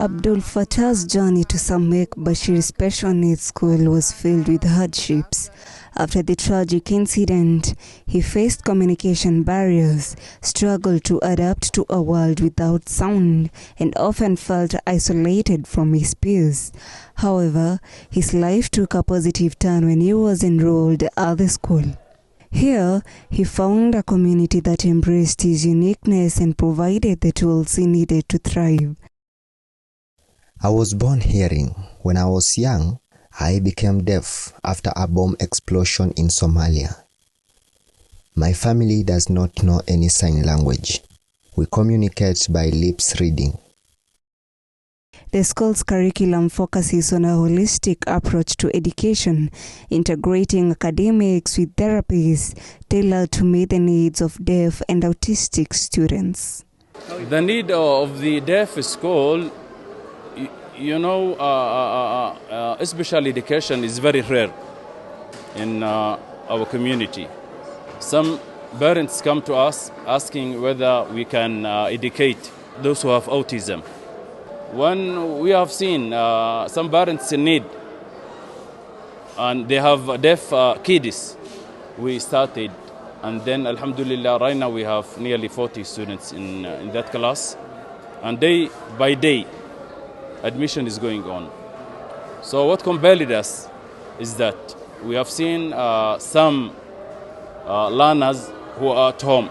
Abdifatah's journey to Samek Bashir Special Needs School was filled with hardships. After the tragic incident, he faced communication barriers, struggled to adapt to a world without sound, and often felt isolated from his peers. However, his life took a positive turn when he was enrolled at the school. Here, he found a community that embraced his uniqueness and provided the tools he needed to thrive. I was born hearing. When I was young, I became deaf after a bomb explosion in Somalia. My family does not know any sign language. We communicate by lips reading. The school's curriculum focuses on a holistic approach to education, integrating academics with therapies tailored to meet the needs of deaf and autistic students. The need of the deaf school, special education is very rare in our community. Some parents come to us asking whether we can educate those who have autism. When we have seen some parents in need and they have deaf kids, we started, and then alhamdulillah right now we have nearly 40 students in that class, and day by day admission is going on. So what compelled us is that we have seen some learners who are at home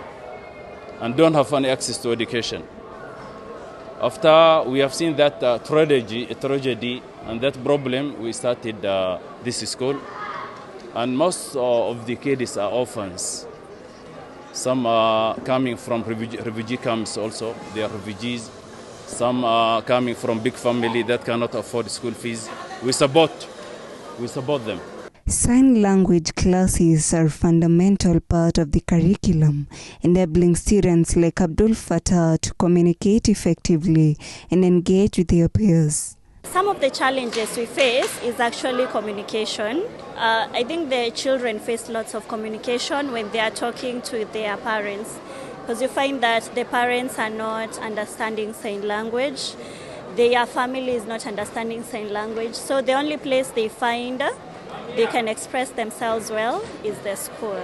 and don't have any access to education. After we have seen that tragedy and that problem, we started this school. And most of the kids are orphans. Some are coming from refugee camps also, they are refugees. Some are coming from big family that cannot afford school fees. We support them. Sign language classes are a fundamental part of the curriculum, enabling students like Abdifatah to communicate effectively and engage with their peers. Some of the challenges we face is actually communication. I think the children face lots of communication when they are talking to their parents, because you find that the parents are not understanding sign language, their family is not understanding sign language, so the only place they find they can express themselves well is the school.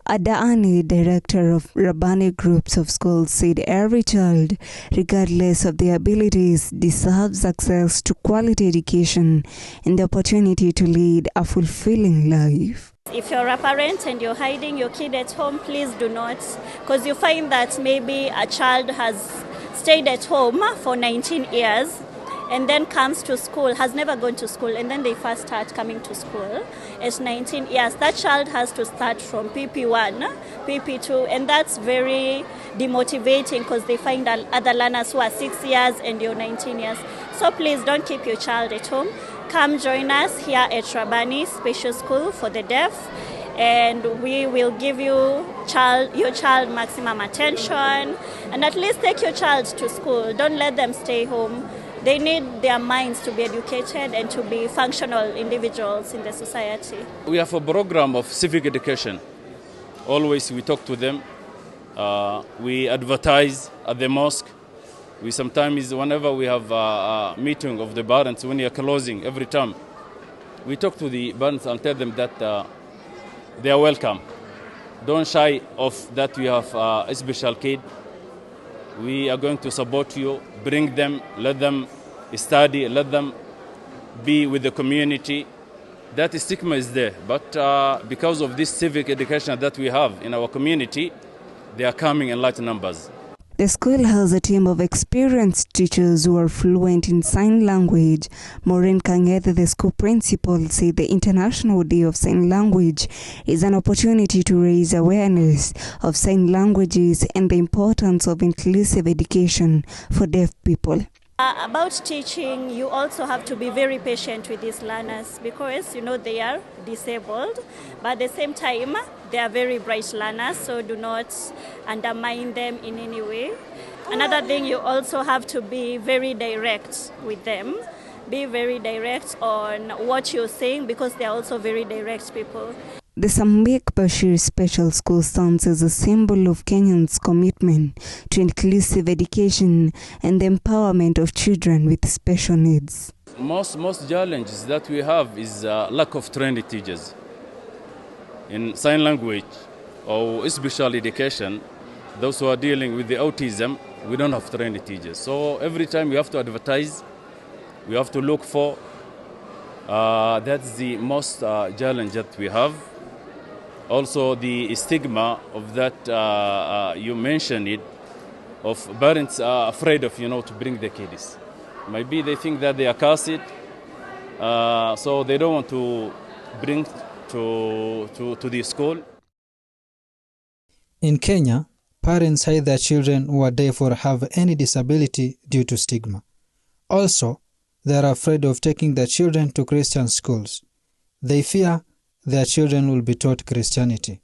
Adaani, director of Rabbani groups of schools, said every child, regardless of their abilities, deserves access to quality education and the opportunity to lead a fulfilling life. If you're a parent and you're hiding your kid at home, please do not, because you find that maybe a child has stayed at home for 19 years and then comes to school, has never gone to school, and then they first start coming to school at 19 years. That child has to start from PP1, PP2, and that's very demotivating because they find other learners who are 6 years and you're 19 years. So please don't keep your child at home. Come join us here at Rabbani Special School for the Deaf, and we will give your child maximum attention, and at least take your child to school. Don't let them stay home. They need their minds to be educated and to be functional individuals in the society. We have a program of civic education. Always we talk to them. We advertise at the mosque. We sometimes, whenever we have a meeting of the parents, when we are closing every time, we talk to the parents and tell them that they are welcome. Don't shy off that we have a special kid. We are going to support you, bring them, let them study, let them be with the community. That stigma is there, but because of this civic education that we have in our community, they are coming in large numbers. The school has a team of experienced teachers who are fluent in sign language. Maureen Kangeth, the school principal, said the International Day of Sign Language is an opportunity to raise awareness of sign languages and the importance of inclusive education for deaf people. About teaching, you also have to be very patient with these learners because, they are disabled, but at the same time, they are very bright learners, so do not undermine them in any way. Another thing, you also have to be very direct with them. Be very direct on what you're saying because they are also very direct people. The Sambik Bashir Special School stands as a symbol of Kenyans' commitment to inclusive education and the empowerment of children with special needs. Most challenges that we have is lack of trained teachers in sign language or special education. Those who are dealing with the autism, we don't have trained teachers. So every time we have to advertise, we have to look for. That's the most challenge that we have. Also, the stigma of that, you mentioned it, of parents are afraid of, to bring the kids. Maybe they think that they are cursed, so they don't want to bring to the school. In Kenya, parents hide their children who are deaf or have any disability due to stigma. Also, they are afraid of taking their children to Christian schools. They fear their children will be taught Christianity.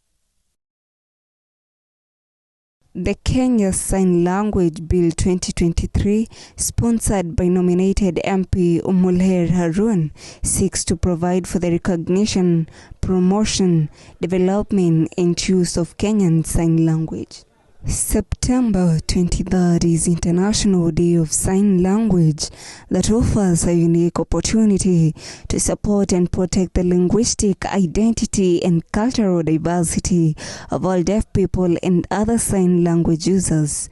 The Kenya Sign Language Bill 2023, sponsored by nominated MP Umulher Harun, seeks to provide for the recognition, promotion, development and use of Kenyan Sign Language. September 23rd is International Day of Sign Language that offers a unique opportunity to support and protect the linguistic identity and cultural diversity of all deaf people and other sign language users.